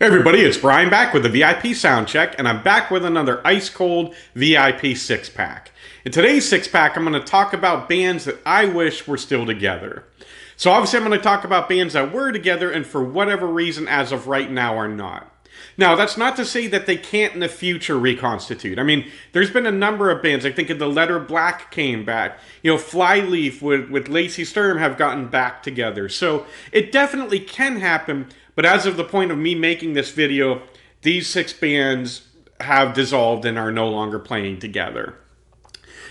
Hey everybody, it's Brian back with the VIP Soundcheck, and I'm back with another ice-cold VIP six-pack. In today's six-pack, I'm going to talk about bands that I wish were still together. So obviously I'm going to talk about bands that were together and for whatever reason as of right now are not. Now, that's not to say that they can't in the future reconstitute. I mean, there's been a number of bands. I think The Letter Black came back. You know, Flyleaf with Lacey Sturm have gotten back together. So it definitely can happen. But as of the point of me making this video, these six bands have dissolved and are no longer playing together.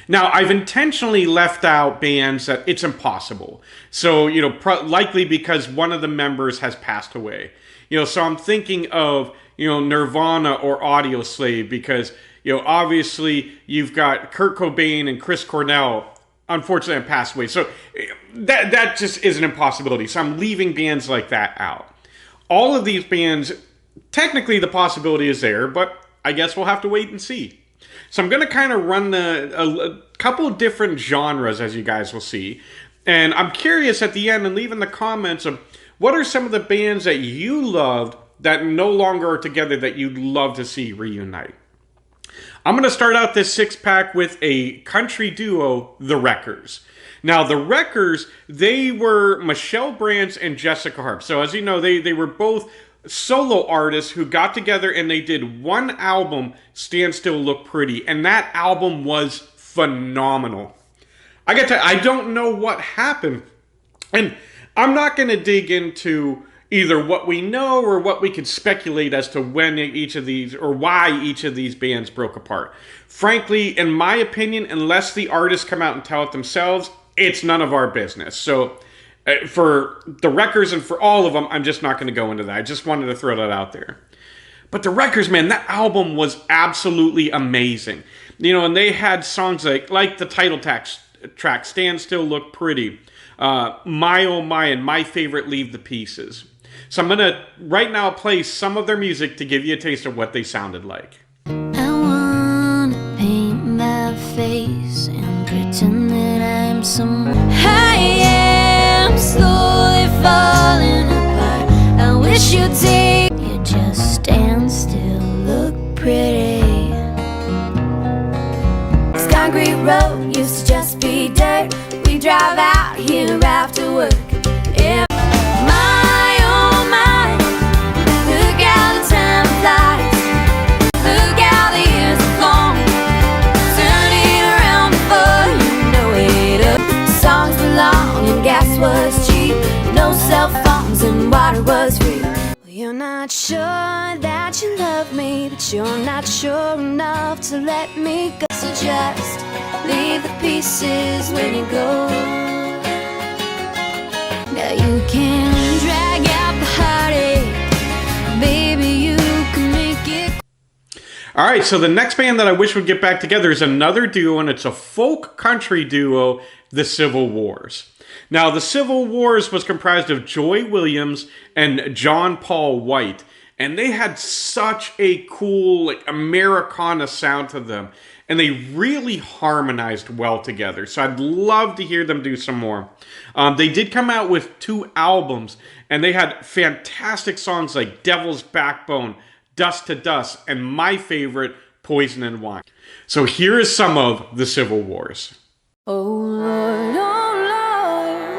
Now, I've intentionally left out bands that it's impossible. So, you know, likely because one of the members has passed away. You know, so I'm thinking of, you know, Nirvana or Audioslave because, you know, obviously you've got Kurt Cobain and Chris Cornell, unfortunately, have passed away. So that just is an impossibility. So I'm leaving bands like that out. All of these bands, technically the possibility is there, but I guess we'll have to wait and see. So I'm going to kind of run a couple of different genres, as you guys will see. And I'm curious at the end and leave in the comments of what are some of the bands that you loved that no longer are together that you'd love to see reunite. I'm going to start out this six-pack with a country duo, The Wreckers. Now, The Wreckers, they were Michelle Branch and Jessica Harp. So as you know, they were both solo artists who got together and they did one album, Stand Still Look Pretty. And that album was phenomenal. I don't know what happened. And I'm not going to dig into either what we know or what we could speculate as to when each of these or why each of these bands broke apart. Frankly, in my opinion, unless the artists come out and tell it themselves, it's none of our business. So for The Wreckers and for all of them, I'm just not going to go into that. I just wanted to throw that out there. But The Wreckers, man, that album was absolutely amazing. You know, and they had songs like the title track, Stand Still Look Pretty, My Oh My, and my favorite, Leave the Pieces. So I'm going to right now play some of their music to give you a taste of what they sounded like. I wanna paint my face and pretend that I'm someone. I am slowly falling apart. I wish you'd take. You just stand still, look pretty. This concrete road used to just be dirt. We drive out here after work. Yeah. Was cheap, no cell phones and water was free. Well, you're not sure that you love me, but you're not sure enough to let me go. So just leave the pieces when you go. Now you can drag out the heartache, baby, you can make it. All right, so the next band that I wish would get back together is another duo, and it's a folk country duo, The Civil Wars. Now, The Civil Wars was comprised of Joy Williams and John Paul White, and they had such a cool, like, Americana sound to them, and they really harmonized well together, so I'd love to hear them do some more. They did come out with 2 albums, and they had fantastic songs like Devil's Backbone, Dust to Dust, and my favorite, Poison and Wine. So here is some of The Civil Wars. Oh Lord,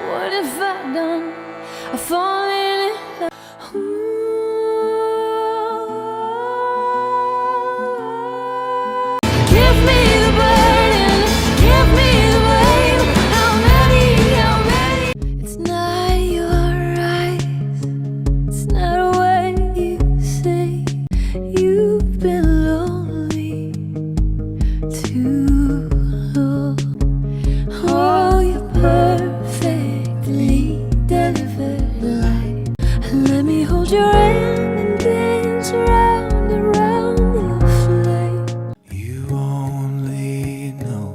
what have I done? I've fallen in love. Give me the burden, give me the blame. I'm ready. It's not your eyes, it's not what you say. You've been lonely too long. Oh, you're perfectly delivered light. Let me hold your hand and dance round and round the flame. You only know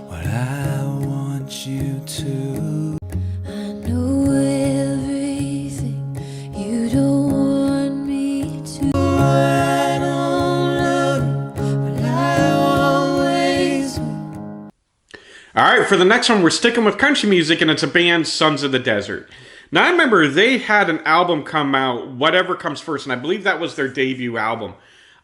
what I want you to. I know everything you don't want me to. I don't love you, but I always will. All right, for the next one, we're sticking with country music, and it's a band, Sons of the Desert. Now, I remember they had an album come out, Whatever Comes First, and I believe that was their debut album.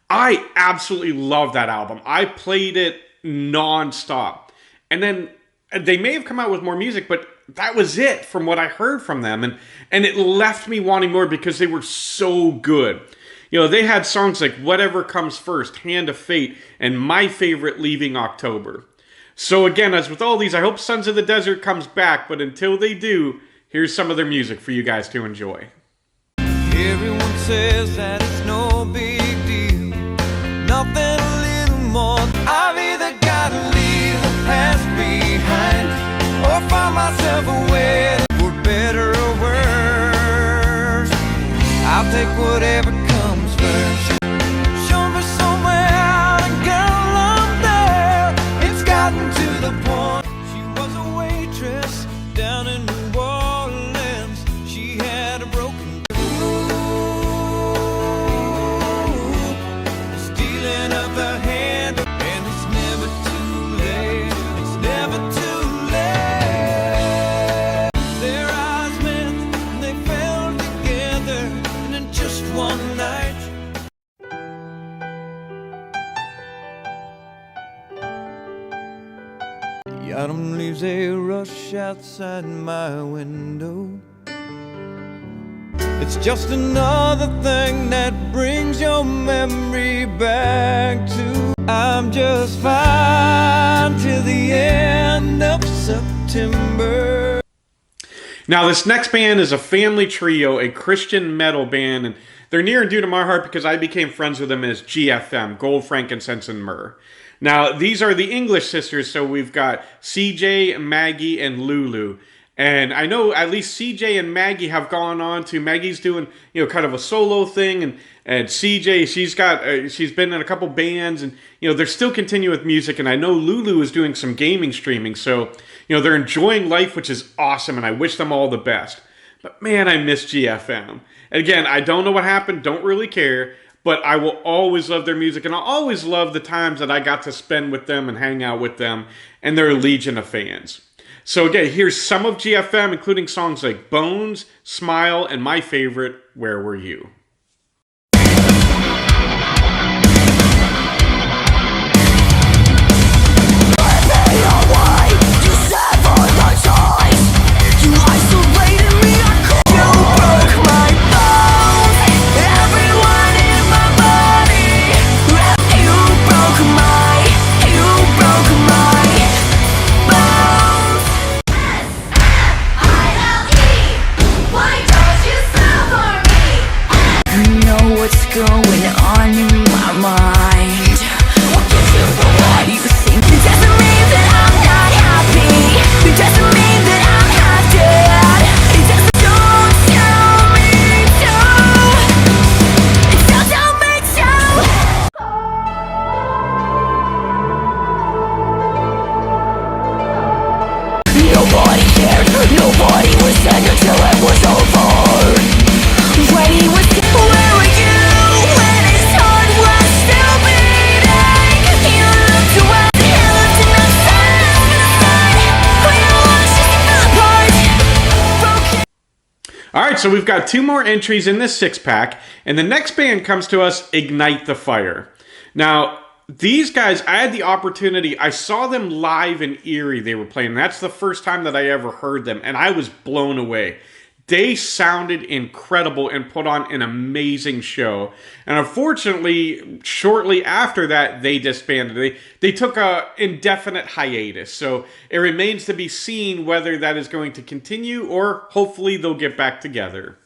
I absolutely love that album. I played it nonstop. And then they may have come out with more music, but that was it from what I heard from them. And it left me wanting more because they were so good. You know, they had songs like Whatever Comes First, Hand of Fate, and my favorite, Leaving October. So again, as with all these, I hope Sons of the Desert comes back, but until they do, here's some of their music for you guys to enjoy. Everyone says that it's no big deal, nothing a little more. I've either gotta leave the past behind or find myself a way for better or worse. I'll take whatever comes first. Show me somewhere out and get along there. It's gotten to the point. She was a waitress down in New Orleans. She had a broken stealing of the hand, and it's never too late. It's never too late. Their eyes met and they fell together, and in just one night. The autumn leaves they rush outside my window. It's just another thing that brings your memory back to. I'm just fine till the end of September. Now, this next band is a family trio, a Christian metal band, and they're near and dear to my heart because I became friends with them as GFM, Gold, Frankincense, and Myrrh. Now, these are the English sisters, so we've got CJ, Maggie, and Lulu. And I know at least CJ and Maggie have gone on to, Maggie's doing, kind of a solo thing, and CJ, she's been in a couple bands, and, they're still continuing with music, and I know Lulu is doing some gaming streaming, so, they're enjoying life, which is awesome, and I wish them all the best. But man, I miss GFM. And again, I don't know what happened, don't really care, but I will always love their music, and I'll always love the times that I got to spend with them and hang out with them, and their legion of fans. So again, here's some of GFM, including songs like Bones, Smile, and my favorite, Where Were You? Going on in my mind. What gives you the what you think? It doesn't mean that I'm not happy. It doesn't mean that I'm half dead. It doesn't tell me to. It doesn't tell me to. Nobody cared. Nobody listened until it was over. When he was where were you? Alright, so we've got two more entries in this six-pack, and the next band comes to us, Ignite the Fire. Now, these guys, I had the opportunity, I saw them live in Erie, they were playing. That's the first time that I ever heard them, and I was blown away. They sounded incredible and put on an amazing show. And unfortunately, shortly after that, they disbanded. They took an indefinite hiatus. So it remains to be seen whether that is going to continue or hopefully they'll get back together.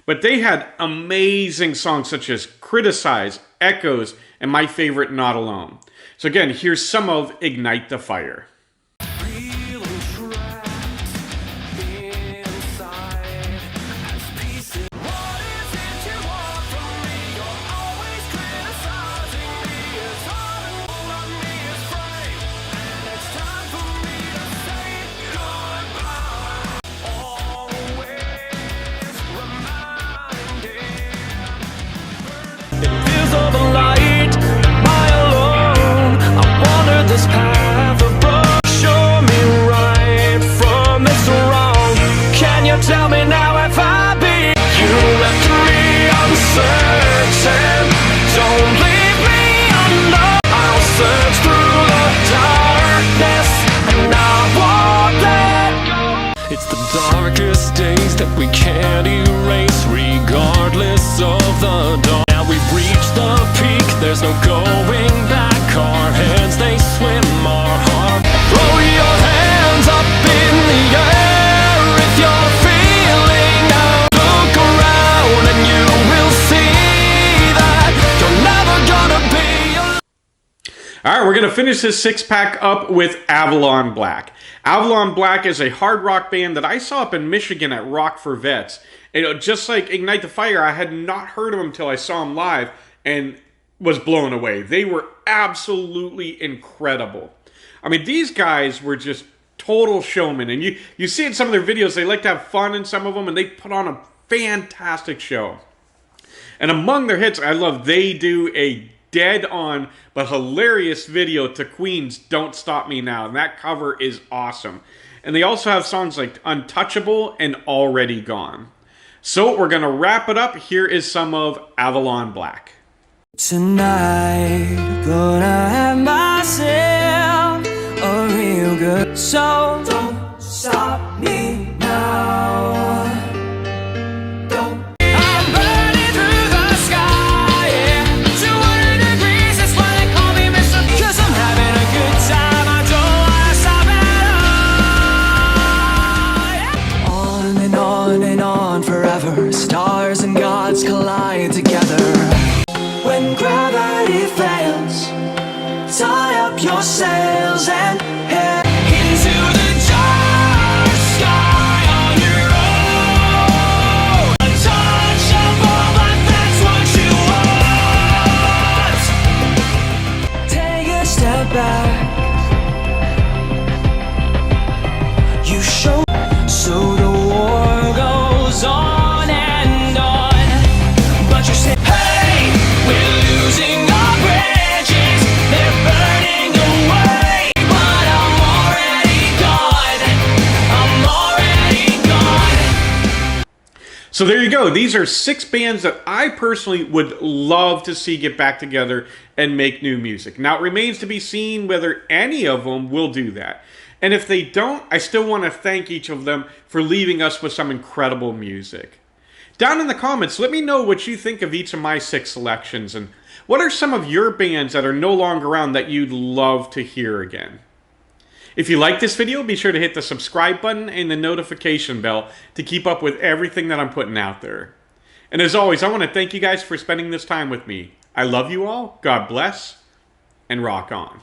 But they had amazing songs such as Criticize, Echoes, and my favorite, Not Alone. So again, here's some of Ignite the Fire. Of the light, my alone. I wandered this path of broken. that we can't erase, regardless of the dawn. Now we've reached the peak, there's no going back. Our hands, they swim our heart. Throw your hands up in the air if you're feeling out. Look around and you will see that you're never gonna be alone. All right, we're going to finish this six-pack up with Avalon Black. Avalon Black is a hard rock band that I saw up in Michigan at Rock for Vets. And just like Ignite the Fire, I had not heard of them until I saw them live and was blown away. They were absolutely incredible. I mean, these guys were just total showmen. And you see in some of their videos, they like to have fun in some of them, and they put on a fantastic show. And among their hits, I love They Do a dead-on but hilarious video to Queen's Don't Stop Me Now. And that cover is awesome. And they also have songs like Untouchable and Already Gone. So we're going to wrap it up. Here is some of Avalon Black. Tonight, gonna have myself a real good. So don't stop me now. Don't. I'm burning through the sky, yeah. 200 degrees, that's why they call me Mr. 'Cause I'm having a good time, I don't wanna stop at all. On and on and on forever. Stars and gods collide together. When gravity fails, tie up your sails and head into the dark sky on your own. Untouchable, but that's what you want. Take a step back. You show, so the war goes on and on. But you say, hey, we're losing our bridges, they're burning away. But I'm already gone, I'm already gone. So there you go. These are 6 bands that I personally would love to see get back together and make new music. Now, it remains to be seen whether any of them will do that. And if they don't, I still want to thank each of them for leaving us with some incredible music. Down in the comments, let me know what you think of each of my 6 selections, and what are some of your bands that are no longer around that you'd love to hear again. If you like this video, be sure to hit the subscribe button and the notification bell to keep up with everything that I'm putting out there. And as always, I want to thank you guys for spending this time with me. I love you all, God bless, and rock on.